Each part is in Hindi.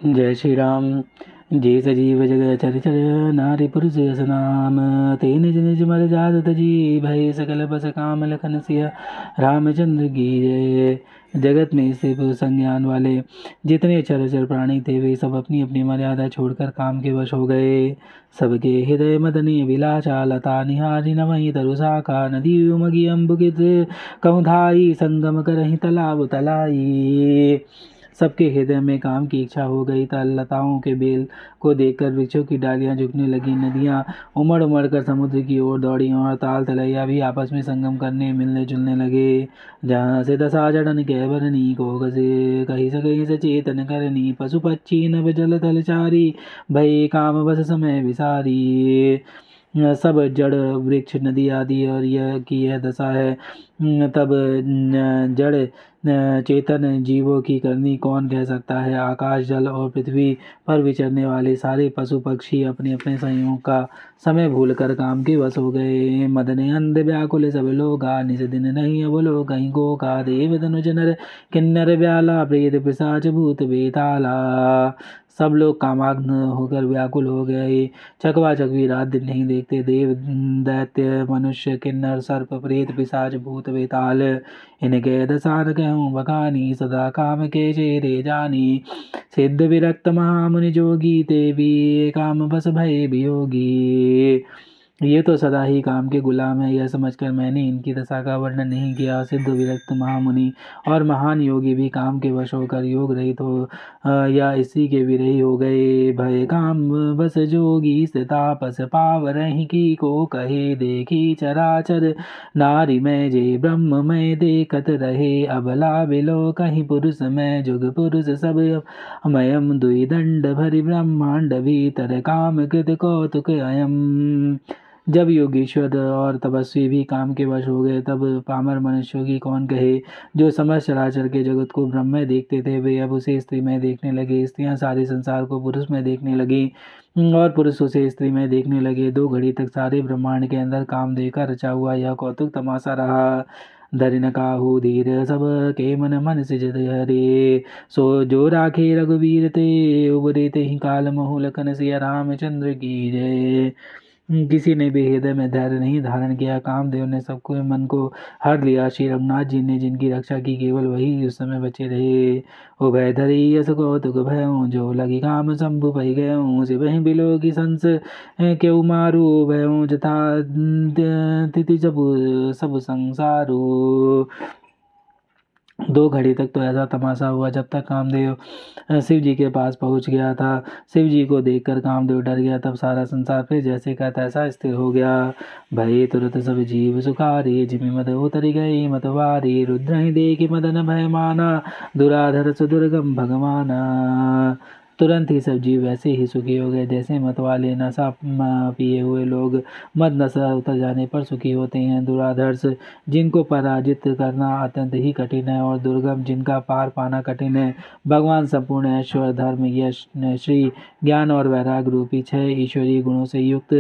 जय श्री राम। जे सजीव जग चर चर नारी पुरुष यस नाम। ते निज निज मर जात तजी भय सकल बस काम लखन सिया रामचंद्र की जय। जगत में स्थित संज्ञान वाले जितने चराचर प्राणी थे वे सब अपनी अपनी मर्यादा छोड़कर काम के वश हो गए। सबके हृदय मदनी विलासा लता निहारी नवही तरुषाखा नदी उमगी अम्बुकित कौधाई संगम करहि तालाब तलाई। सबके हृदय में काम की इच्छा हो गई। लताओं के बेल को देखकर वृक्षों की डालियां झुकने लगी। नदियां उमड़ उमड़ कर समुद्र की ओर दौड़ी और ताल तलैया भी आपस में संगम करने मिलने जुलने लगे। जहाँ से दशा जड़न कह बरनी को गजे कहीं कहीं सचेतन करनी पशु पक्षी नभ जल थल चारी भय काम बस समय विसारी। सब जड़ वृक्ष नदी आदि और यह दशा है। तब जड़ चेतन जीवों की करनी कौन कह सकता है। आकाश जल और पृथ्वी पर विचरने वाले सारे पशु पक्षी अपने अपने संयोग का समय भूलकर काम के वश हो गए। मदने अंध व्याकुल सब लोगा निज दिन नहीं अब लोग कहीं को का देव धनुज नर किन्नर व्याला प्रेत पिशाच भूत बेताला। सब लोग कामाग्न होकर व्याकुल हो गए। चकवा चकवी रात दिन नहीं देखते। देव दैत्य मनुष्य किन्नर सर्प प्रेत पिशाच भूत बेताल इनके दसान कहूँ बखानी सदा काम के चेरे जानी। सिद्ध विरक्त महामुनि जोगी ते भी काम बस भय वियोगी। ये तो सदा ही काम के गुलाम है। यह समझकर मैंने इनकी दशा का वर्णन नहीं किया। सिद्ध विरक्त महामुनि और महान योगी भी काम के वश होकर योग रहित हो या इसी के विरही हो गए। भय काम बस जोगी से तापस पावरहि की को कहे देखी चराचर नारी में जे ब्रह्म में देखत रहे अबला बिलो कहीं पुरुष में जुग पुरुष सब मयम दुई दंड भरि ब्रह्मांड भीतर काम कृत कौतुक अयम। जब योगीश्वर और तपस्वी भी काम के वश हो गए तब पामर मनुष्यों की कौन कहे। जो समस्त चराचर के जगत को ब्रह्म में देखते थे वे अब उसे स्त्री में देखने लगे। स्त्रियां सारे संसार को पुरुष में देखने लगी और पुरुष उसे स्त्री में देखने लगे। 2 घड़ी तक सारे ब्रह्मांड के अंदर काम देकर रचा हुआ यह कौतुक तमाशा रहा। धरिन काहू धीर सब के मन मन सिजत हरे सो जो राखे रघुवीर ते उबरे ते ही काल महु लखन सिया रामचंद्र की जय। किसी ने भी हृदय में धैर्य नहीं धारण किया। कामदेव ने सबको मन को हर लिया। श्री रघुनाथ जी ने जिनकी रक्षा की केवल वही उस समय बचे रहे। उभय धरी यस कौतुक भयों जो लगी काम शंभु पै गयों शिवहि बिलो की संस क्यों मारू भयों जथा तिथि सब संसारू। 2 घड़ी तक तो ऐसा तमाशा हुआ जब तक कामदेव शिव जी के पास पहुंच गया था। शिव जी को देखकर कामदेव डर गया। तब सारा संसार फिर जैसे का तैसा स्थिर हो गया। भय तुरत सब जीव सुखारे जिमि मद उतर गई मतवारी रुद्र ही देखी मदन भय माना दुराधर सुदुर्गम भगवाना। तुरंत ही सब जीव वैसे ही सुखी हो गए जैसे मत वाले नशा पिए हुए लोग मद नशा उतर जाने पर सुखी होते हैं। दुराधर्ष जिनको पराजित करना अत्यंत ही कठिन है और दुर्गम जिनका पार पाना कठिन है। भगवान संपूर्ण ऐश्वर्य धर्म यश श्री ज्ञान और वैराग रूपी 6 ईश्वरीय गुणों से युक्त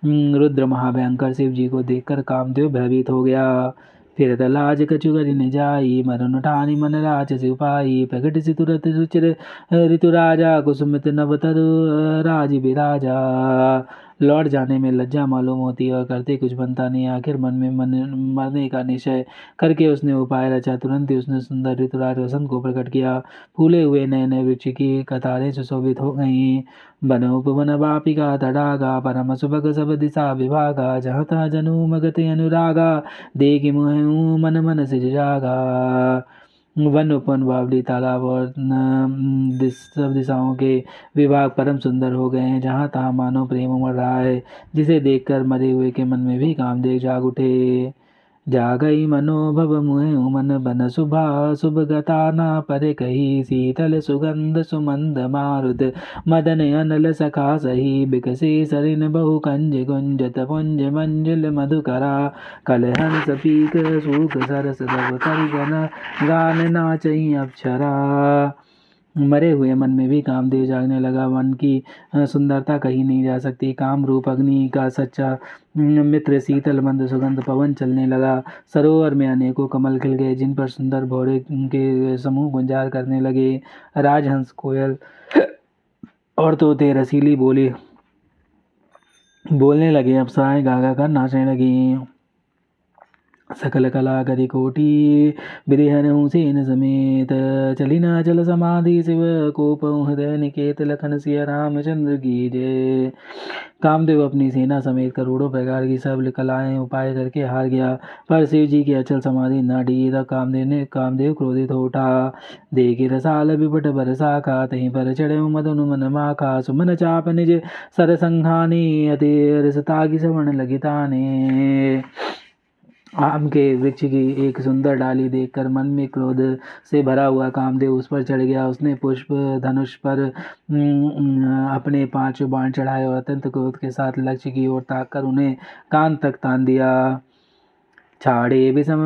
रुद्र महाभयंकर शिव जी को देखकर कामदेव भयभीत हो गया। फिर लाज कछु करि न जाई मरन ठानी मन राचसि उपाई प्रकट सि तुरत रुचिर ऋतु राजा कुसुमित नव तरु राज बिराजा। लौट जाने में लज्जा मालूम होती है और करते कुछ बनता नहीं। आखिर मन में मरने का निश्चय करके उसने उपाय रचा। तुरंत ही उसने सुंदर ऋतुराज वसंत को प्रकट किया। फूले हुए नए नए वृक्ष की कतारें सुशोभित हो गईं। वन उपवन वापिका तड़ागा परम सुभग सब दिशा विभागा जहाँ तहाँ जनु मगत अनुरागा देखि मोहु मन मन सिज जागा। वन उपवन बावली तालाब और सब दिशाओं के विभाग परम सुंदर हो गए हैं। जहाँ तहाँ मानो प्रेम उमड़ रहा है जिसे देखकर मरे हुए के मन में भी कामदेव जाग उठे। जागई मनोभव मुहे मन बन शुभा शुभ गता ना पर कही शीतल सुगंध सुमंद मारुत मदन अनल सखा सही बिकसे सरिन बहु कंज गुंजत पुंज मंजुल मधुकरा कलहंस पीक सूख सरस सब कर गान नाचई अप्सरा। मरे हुए मन में भी कामदेव जागने लगा। वन की सुंदरता कहीं नहीं जा सकती। काम रूप अग्नि का सच्चा मित्र शीतल मंद सुगंध पवन चलने लगा। सरोवर में अनेकों कमल खिल गए जिन पर सुंदर भौरे के समूह गुंजार करने लगे। राजहंस कोयल और तोते रसीली बोली बोलने लगे, अप्सराएं गा गा कर नाचने लगी। सकल कला करी कोटि बिरिहन हुसैन समेत, चली ना चल समाधि शिव कोप हृदय निकेत, लखन सिया रामचंद्र की जय। कामदेव अपनी सेना समेत करोड़ों प्रकार की सब कलाएं उपाय करके हार गया, पर शिव जी की अचल समाधि न डी। तब कामदेव क्रोधित हो उठा, देखी रसाल विपट बरसा का, तहीं पर चढ़े मदन मन माखा, सुमन चाप निज सर संघानी, अति रसता की श्रवण लगी ताने। आम के वृक्ष की एक सुंदर डाली देखकर मन में क्रोध से भरा हुआ कामदेव उस पर चढ़ गया। उसने पुष्प धनुष पर अपने 5 बाण चढ़ाए और अत्यंत क्रोध के साथ लक्ष्य की ओर ताककर उन्हें कान तक तान दिया। छाड़े विषम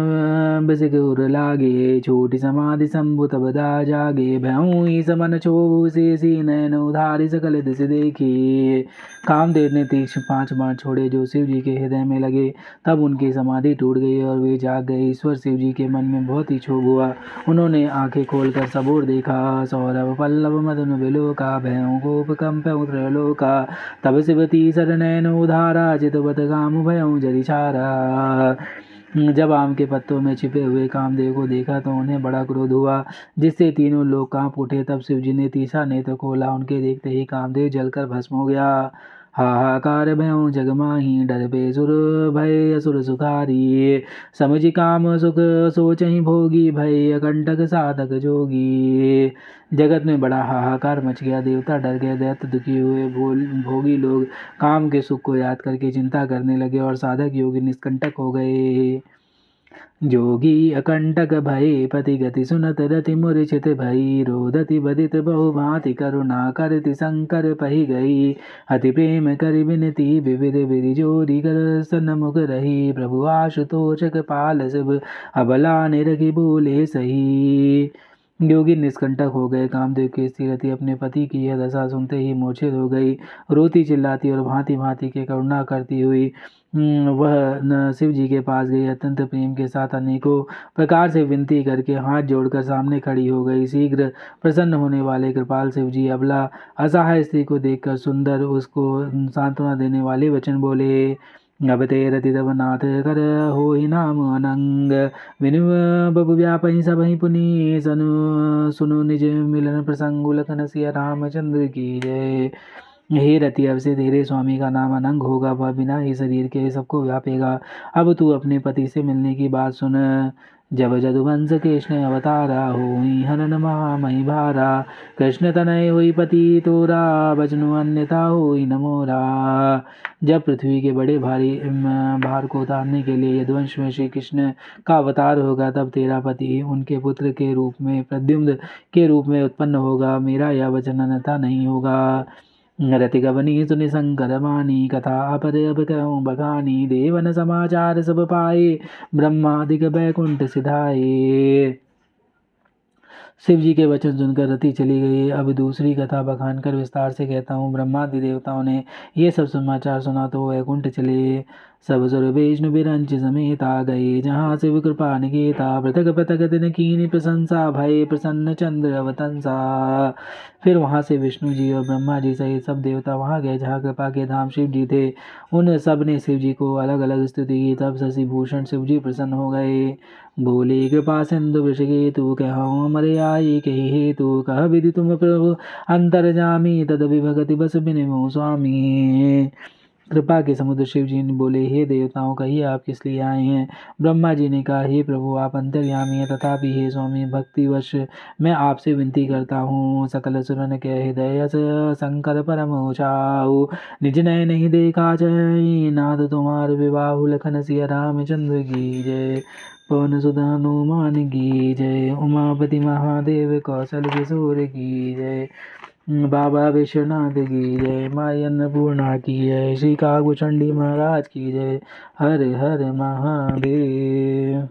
बिसगुर लागे, छोटी समाधि शंभु तब दा जागे, भयऊँ समन क्षोभ शेषी, नयन उधारी सकल दिश देखी। कामदेव ने तीक्ष्ण 5 बाण छोड़े जो शिव जी के हृदय में लगे, तब उनकी समाधि टूट गई और वे जाग गए। ईश्वर शिव जी के मन में बहुत ही क्षोभ हुआ। उन्होंने आंखें खोलकर सब ओर देखा, सौरभ पल्लव मदन विलोका, भयऊँ कोप कंपयऊँ त्रैलोका, तब शिव तीसर नयन उधारा, चितवत काम भयऊँ जरि छारा। जब आम के पत्तों में छिपे हुए कामदेव को देखा तो उन्हें बड़ा क्रोध हुआ, जिससे तीनों लोग कांप उठे। तब शिव जी ने तीसरा नेत्र खोला, उनके देखते ही कामदेव जलकर भस्म हो गया। हाहाकार भयों जग माही, डर बे सुर भय असुर सुखारी, समझि काम सुख सोचहि भोगी, भय अकंटक साधक जोगी। जगत में बड़ा हाहाकार मच गया, देवता डर गए, दैत्य दुखी हुए, भोगी लोग काम के सुख को याद करके चिंता करने लगे और साधक योगी निष्कंटक हो गए। जोगी अकंटक भय पति गति सुनत, रति मूर्छित भई, रोदति बदित बहु भांति, करुणा करति शंकर पहि गई। अति प्रेम करि विनती, विविध विधि जोरी कर सन्मुख रही, प्रभु आशुतोष कृपाल शिव अबला निरखि बोले सही। योगी निष्कंटक हो गए। कामदेव की स्त्री रति अपने पति की यह दशा सुनते ही मूर्छित हो गई। रोती चिल्लाती और भांति भांति के करुणा करती हुई वह शिव जी के पास गई। अत्यंत प्रेम के साथ अनेकों प्रकार से विनती करके हाथ जोड़कर सामने खड़ी हो गई। शीघ्र प्रसन्न होने वाले कृपाल शिव जी अबला असहाय स्त्री को देखकर सुंदर उसको सांत्वना देने वाले वचन बोले। अब ते रति तब नाथ कर हो ही नाम अनंग, विनु बबु व्यापहि सब ही पुनि, सनु सुनु निज मिलन प्रसंग, लखन सिया रामचंद्र की जय। हे रति, अब से तेरे स्वामी का नाम अनंग होगा, वह बिना ही शरीर के सबको व्यापेगा। अब तू अपने पति से मिलने की बात सुन। जब जदुवंश कृष्ण अवतारा, होई हरन महामहि भारा, कृष्ण तनय होई पति तोरा, बचनु अन्यथा होई न मोरा। जब पृथ्वी के बड़े भारी भार को उतारने के लिए यदुवंश में श्री कृष्ण का अवतार होगा, तब तेरा पति उनके पुत्र के रूप में प्रद्युम्न के रूप में उत्पन्न होगा। मेरा यह वचन अन्यथा नहीं होगा। रति गवनी सुनि शंकर वाणी, कथा अपर अब कहूँ बखानी, देवन समाचार सब पाए, ब्रह्मादिक बैकुंठ सिधाए। शिव जी के वचन सुनकर रति चली गई। अब दूसरी कथा बखान कर विस्तार से कहता हूँ। ब्रह्मादि देवताओं ने ये सब समाचार सुना तो वैकुंठ चले। सब सुर विष्णु बिरंच समेत आ गए, जहाँ शिव कृपा निकेता, पृथक पृथक दिन कीनी प्रशंसा, भय प्रसन्न चंद्र अवतंसा। फिर वहाँ से विष्णु जी और ब्रह्मा जी सहित सब देवता वहाँ गए जहाँ कृपा के धाम शिव जी थे। उन सब ने शिव जी को अलग अलग स्तुति की। तब शशि भूषण शिव जी प्रसन्न हो गए। बोले कृपा सिंधु वृषकेतु, कहूँ अमर आई कही हेतु, कह विधि तुम प्रभु अंतर्जामी, तद विभगति बस बिनु स्वामी। कृपा के समुद्र शिव जी ने बोले, हे देवताओं, कहिए आप किस लिए आए हैं। ब्रह्मा जी ने कहा, हे प्रभु, आप अंतर्यामी हैं, तथापि हे स्वामी, भक्तिवश मैं आपसे विनती करता हूँ। सकल सुरन के हृदय शंकर परम ऊंचाऊ, निज नय नहीं देखा जय, नाथ तुम्हार विवाहु, लखन सिया रामचंद्र की जय। पवन सुत हनुमान की जय, उमापति महादेव कौशल किशोर की जय। बाबा विश्वनाथ की जय, माई अन्नपूर्णा की जय, श्री कागभूषणी महाराज की जय। हर हर महादेव।